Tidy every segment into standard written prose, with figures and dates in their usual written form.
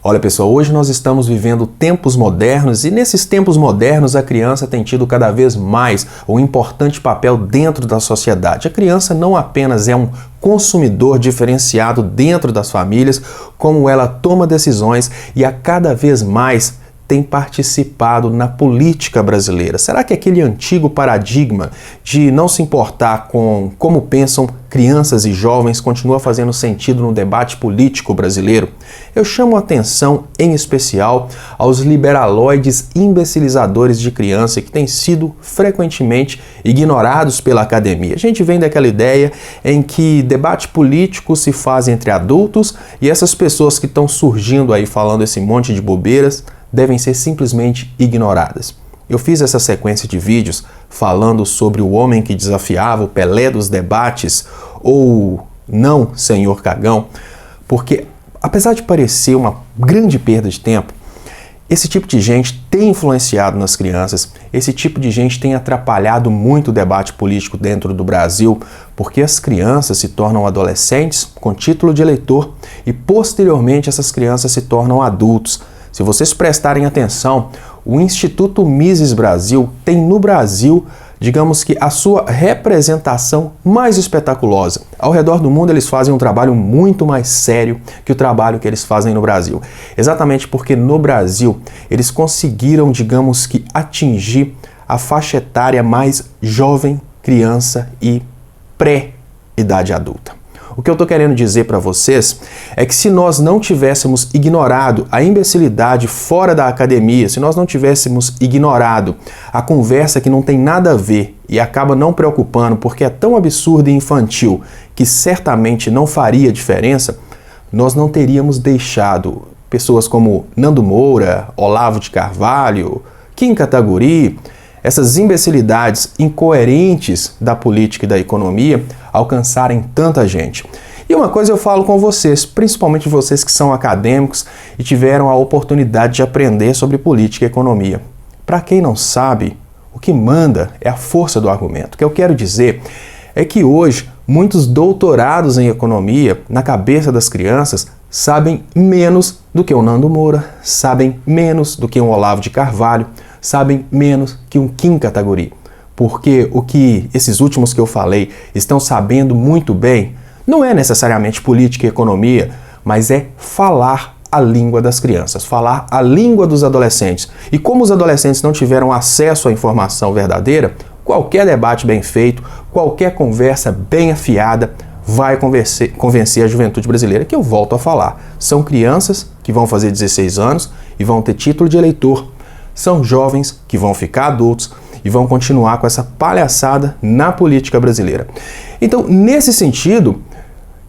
Olha pessoal, hoje nós estamos vivendo tempos modernos e nesses tempos modernos a criança tem tido cada vez mais um importante papel dentro da sociedade. A criança não apenas é um consumidor diferenciado dentro das famílias, como ela toma decisões e a cada vez mais tem participado na política brasileira. Será que aquele antigo paradigma de não se importar com como pensam crianças e jovens continua fazendo sentido no debate político brasileiro? Eu chamo a atenção, em especial, aos liberaloides imbecilizadores de criança que têm sido frequentemente ignorados pela academia. A gente vem daquela ideia em que debate político se faz entre adultos e essas pessoas que estão surgindo aí falando esse monte de bobeiras devem ser simplesmente ignoradas. Eu fiz essa sequência de vídeos falando sobre o homem que desafiava o Pelé dos debates ou não, senhor Cagão, porque apesar de parecer uma grande perda de tempo, esse tipo de gente tem influenciado nas crianças, esse tipo de gente tem atrapalhado muito o debate político dentro do Brasil, porque as crianças se tornam adolescentes com título de eleitor e posteriormente essas crianças se tornam adultos. Se vocês prestarem atenção, o Instituto Mises Brasil tem no Brasil, digamos que a sua representação mais espetaculosa. Ao redor do mundo eles fazem um trabalho muito mais sério que o trabalho que eles fazem no Brasil. Exatamente porque no Brasil eles conseguiram, digamos que, atingir a faixa etária mais jovem, criança e pré-idade adulta. O que eu estou querendo dizer para vocês é que se nós não tivéssemos ignorado a imbecilidade fora da academia, se nós não tivéssemos ignorado a conversa que não tem nada a ver e acaba não preocupando porque é tão absurda e infantil que certamente não faria diferença, nós não teríamos deixado pessoas como Nando Moura, Olavo de Carvalho, Kim Kataguiri, essas imbecilidades incoerentes da política e da economia alcançarem tanta gente. E uma coisa eu falo com vocês, principalmente vocês que são acadêmicos e tiveram a oportunidade de aprender sobre política e economia. Para quem não sabe, o que manda é a força do argumento. O que eu quero dizer é que hoje muitos doutorados em economia na cabeça das crianças sabem menos do que o Nando Moura, sabem menos do que um Olavo de Carvalho, sabem menos que um Kim Kataguiri. Porque o que esses últimos que eu falei estão sabendo muito bem não é necessariamente política e economia, mas é falar a língua das crianças, falar a língua dos adolescentes. E como os adolescentes não tiveram acesso à informação verdadeira, qualquer debate bem feito, qualquer conversa bem afiada vai convencer a juventude brasileira, que eu volto a falar. São crianças que vão fazer 16 anos e vão ter título de eleitor. São jovens que vão ficar adultos e vão continuar com essa palhaçada na política brasileira. Então, nesse sentido,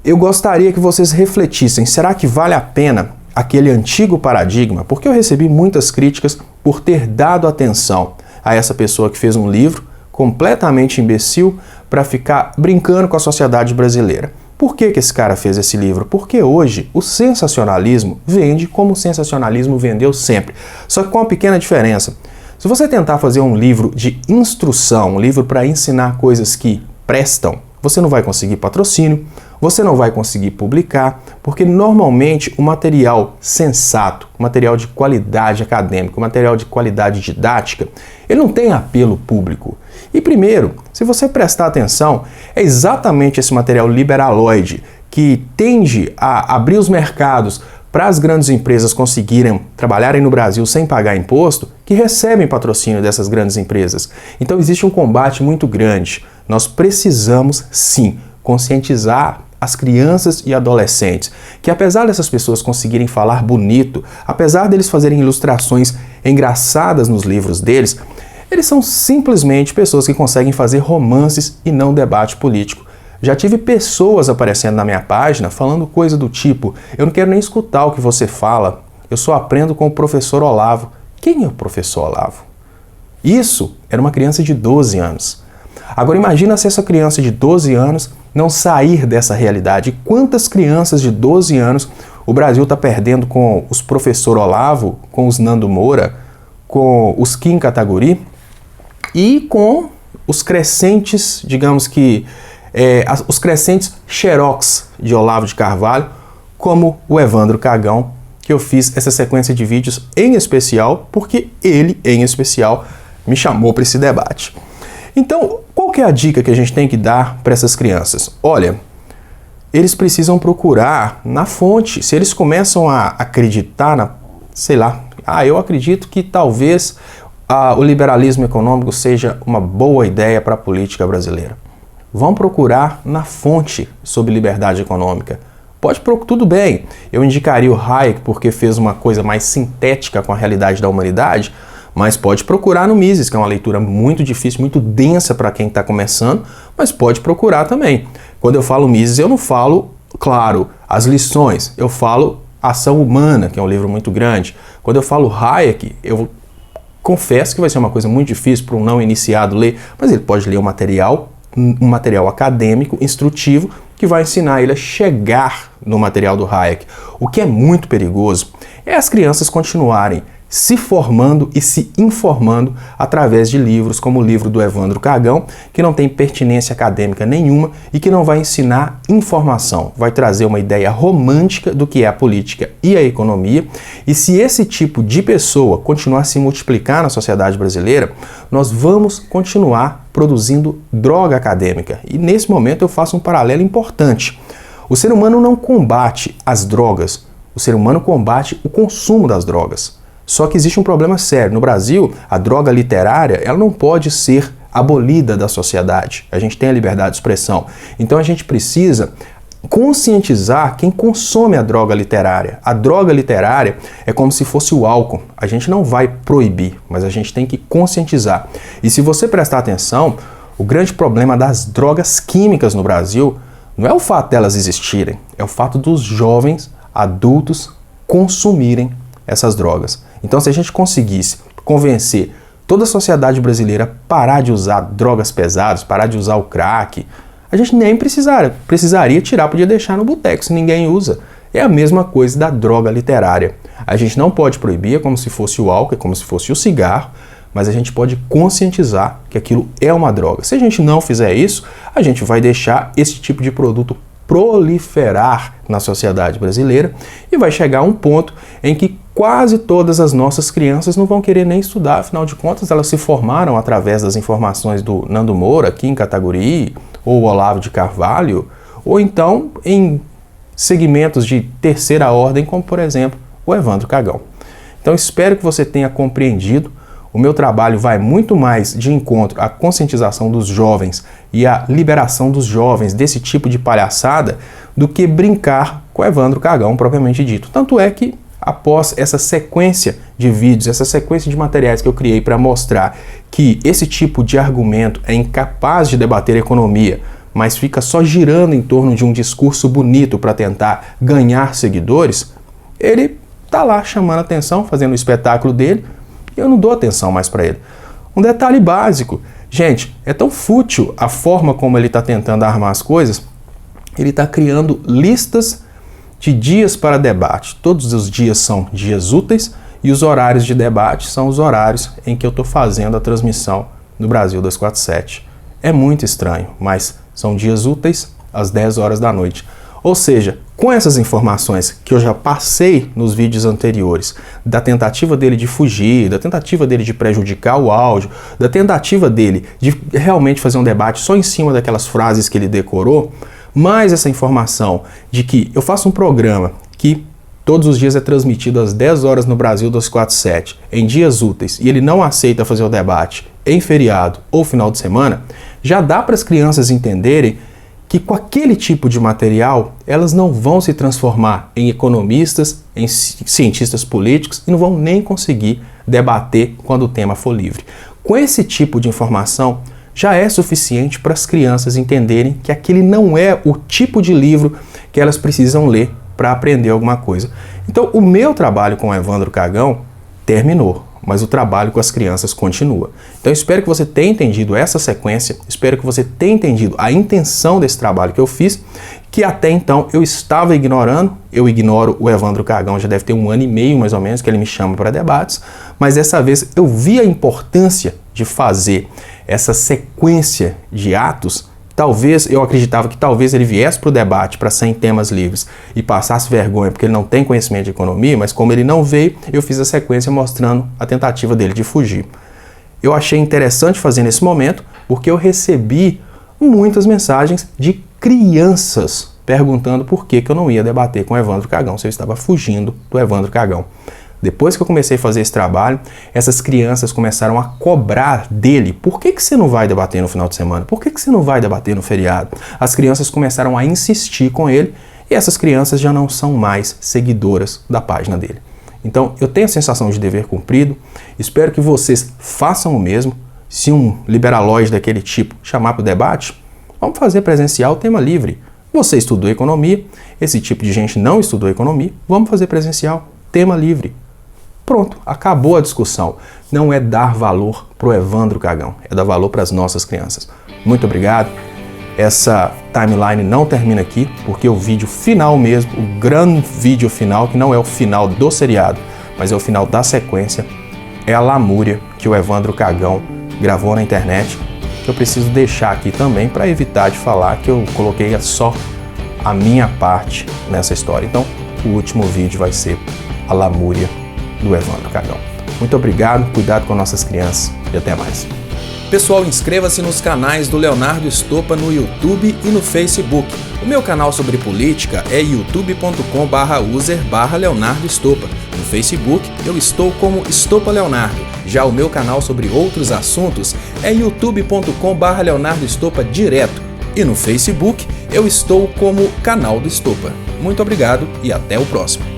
eu gostaria que vocês refletissem, será que vale a pena aquele antigo paradigma? Porque eu recebi muitas críticas por ter dado atenção a essa pessoa que fez um livro completamente imbecil para ficar brincando com a sociedade brasileira. Por que esse cara fez esse livro? Porque hoje o sensacionalismo vende como o sensacionalismo vendeu sempre. Só que com uma pequena diferença. Se você tentar fazer um livro de instrução, um livro para ensinar coisas que prestam, você não vai conseguir patrocínio, você não vai conseguir publicar, porque normalmente o material sensato, o material de qualidade acadêmica, o material de qualidade didática, ele não tem apelo público. E primeiro, se você prestar atenção, é exatamente esse material liberaloide que tende a abrir os mercados para as grandes empresas conseguirem trabalharem no Brasil sem pagar imposto, que recebem patrocínio dessas grandes empresas. Então existe um combate muito grande. Nós precisamos, sim, conscientizar as crianças e adolescentes, que apesar dessas pessoas conseguirem falar bonito, apesar deles fazerem ilustrações engraçadas nos livros deles, eles são simplesmente pessoas que conseguem fazer romances e não debate político. Já tive pessoas aparecendo na minha página falando coisa do tipo: eu não quero nem escutar o que você fala, eu só aprendo com o professor Olavo. Quem é o professor Olavo? Isso era uma criança de 12 anos. Agora imagina se essa criança de 12 anos não sair dessa realidade. Quantas crianças de 12 anos o Brasil está perdendo com os professor Olavo, com os Nando Moura, com os Kim Kataguiri e com os crescentes, digamos que, os crescentes xerox de Olavo de Carvalho, como o Evandro Cagão, que que eu fiz essa sequência de vídeos em especial, porque ele, em especial, me chamou para esse debate. Então, qual que é a dica que a gente tem que dar para essas crianças? Olha, eles precisam procurar na fonte. Se eles começam a acreditar eu acredito que talvez o liberalismo econômico seja uma boa ideia para a política brasileira. Vão procurar na fonte sobre liberdade econômica. Tudo bem, eu indicaria o Hayek porque fez uma coisa mais sintética com a realidade da humanidade, mas pode procurar no Mises, que é uma leitura muito difícil, muito densa para quem está começando, mas pode procurar também. Quando eu falo Mises, eu não falo, claro, as lições, eu falo Ação Humana, que é um livro muito grande. Quando eu falo Hayek, eu confesso que vai ser uma coisa muito difícil para um não iniciado ler, mas ele pode ler um material acadêmico, instrutivo, que vai ensinar ele a chegar no material do Hayek. O que é muito perigoso é as crianças continuarem se formando e se informando através de livros como o livro do Evandro Cagão, que não tem pertinência acadêmica nenhuma e que não vai ensinar informação, vai trazer uma ideia romântica do que é a política e a economia. E se esse tipo de pessoa continuar a se multiplicar na sociedade brasileira, nós vamos continuar produzindo droga acadêmica. E nesse momento eu faço um paralelo importante. O ser humano não combate as drogas, o ser humano combate o consumo das drogas. Só que existe um problema sério. No Brasil, a droga literária ela não pode ser abolida da sociedade. A gente tem a liberdade de expressão. Então a gente precisa conscientizar quem consome a droga literária. A droga literária é como se fosse o álcool. A gente não vai proibir, mas a gente tem que conscientizar. E se você prestar atenção, o grande problema das drogas químicas no Brasil não é o fato delas existirem, é o fato dos jovens adultos consumirem essas drogas. Então, se a gente conseguisse convencer toda a sociedade brasileira a parar de usar drogas pesadas, parar de usar o crack, a gente nem precisaria tirar, podia deixar no boteco, se ninguém usa. É a mesma coisa da droga literária. A gente não pode proibir, é como se fosse o álcool, é como se fosse o cigarro, mas a gente pode conscientizar que aquilo é uma droga. Se a gente não fizer isso, a gente vai deixar esse tipo de produto proliferar na sociedade brasileira e vai chegar a um ponto em que quase todas as nossas crianças não vão querer nem estudar, afinal de contas elas se formaram através das informações do Nando Moura aqui em Cataguiri, ou o Olavo de Carvalho, ou então em segmentos de terceira ordem, como por exemplo o Evandro Cagão. Então espero que você tenha compreendido. O meu trabalho vai muito mais de encontro à conscientização dos jovens e à liberação dos jovens desse tipo de palhaçada do que brincar com o Evandro Cagão propriamente dito. Tanto é que após essa sequência de vídeos, essa sequência de materiais que eu criei para mostrar que esse tipo de argumento é incapaz de debater economia, mas fica só girando em torno de um discurso bonito para tentar ganhar seguidores, ele tá lá chamando atenção, fazendo o espetáculo dele, e eu não dou atenção mais para ele. Um detalhe básico, gente, é tão fútil a forma como ele está tentando armar as coisas, ele está criando listas de dias para debate. Todos os dias são dias úteis e os horários de debate são os horários em que eu estou fazendo a transmissão no Brasil 247. É muito estranho, mas são dias úteis às 10 horas da noite. Ou seja, com essas informações que eu já passei nos vídeos anteriores, da tentativa dele de fugir, da tentativa dele de prejudicar o áudio, da tentativa dele de realmente fazer um debate só em cima daquelas frases que ele decorou, mais essa informação de que eu faço um programa que todos os dias é transmitido às 10 horas no Brasil 247, em dias úteis, e ele não aceita fazer o debate em feriado ou final de semana, já dá para as crianças entenderem que com aquele tipo de material elas não vão se transformar em economistas, em cientistas políticos e não vão nem conseguir debater quando o tema for livre. Com esse tipo de informação já é suficiente para as crianças entenderem que aquele não é o tipo de livro que elas precisam ler para aprender alguma coisa. Então o meu trabalho com o Evandro Cagão terminou, mas o trabalho com as crianças continua. Então eu espero que você tenha entendido essa sequência, espero que você tenha entendido a intenção desse trabalho que eu fiz, que até então eu estava ignorando. Eu ignoro o Evandro Cagão, já deve ter 1 ano e meio mais ou menos que ele me chama para debates, mas dessa vez eu vi a importância de fazer essa sequência de atos Talvez, eu acreditava que talvez ele viesse para o debate para 100 temas livres e passasse vergonha porque ele não tem conhecimento de economia, mas como ele não veio, eu fiz a sequência mostrando a tentativa dele de fugir. Eu achei interessante fazer nesse momento porque eu recebi muitas mensagens de crianças perguntando por que eu não ia debater com o Evandro Cagão, se eu estava fugindo do Evandro Cagão. Depois que eu comecei a fazer esse trabalho, essas crianças começaram a cobrar dele. Por que você não vai debater no final de semana? Por que você não vai debater no feriado? As crianças começaram a insistir com ele e essas crianças já não são mais seguidoras da página dele. Então, eu tenho a sensação de dever cumprido. Espero que vocês façam o mesmo. Se um liberalóide daquele tipo chamar para o debate, vamos fazer presencial, tema livre. Você estudou economia, esse tipo de gente não estudou economia, vamos fazer presencial, tema livre. Pronto, acabou a discussão. Não é dar valor para o Evandro Cagão, é dar valor para as nossas crianças. Muito obrigado. Essa timeline não termina aqui, porque o vídeo final mesmo, o grande vídeo final, que não é o final do seriado, mas é o final da sequência, é a lamúria que o Evandro Cagão gravou na internet, que eu preciso deixar aqui também para evitar de falar que eu coloquei só a minha parte nessa história. Então, o último vídeo vai ser a lamúria do Evandro Cagão. Muito obrigado, cuidado com nossas crianças e até mais. Pessoal, inscreva-se nos canais do Leonardo Estopa no YouTube e no Facebook. O meu canal sobre política é youtube.com/user/Leonardo Estopa. No Facebook eu estou como Estopa Leonardo. Já o meu canal sobre outros assuntos é youtube.com/Leonardo Estopa direto. E no Facebook eu estou como Canal do Estopa. Muito obrigado e até o próximo.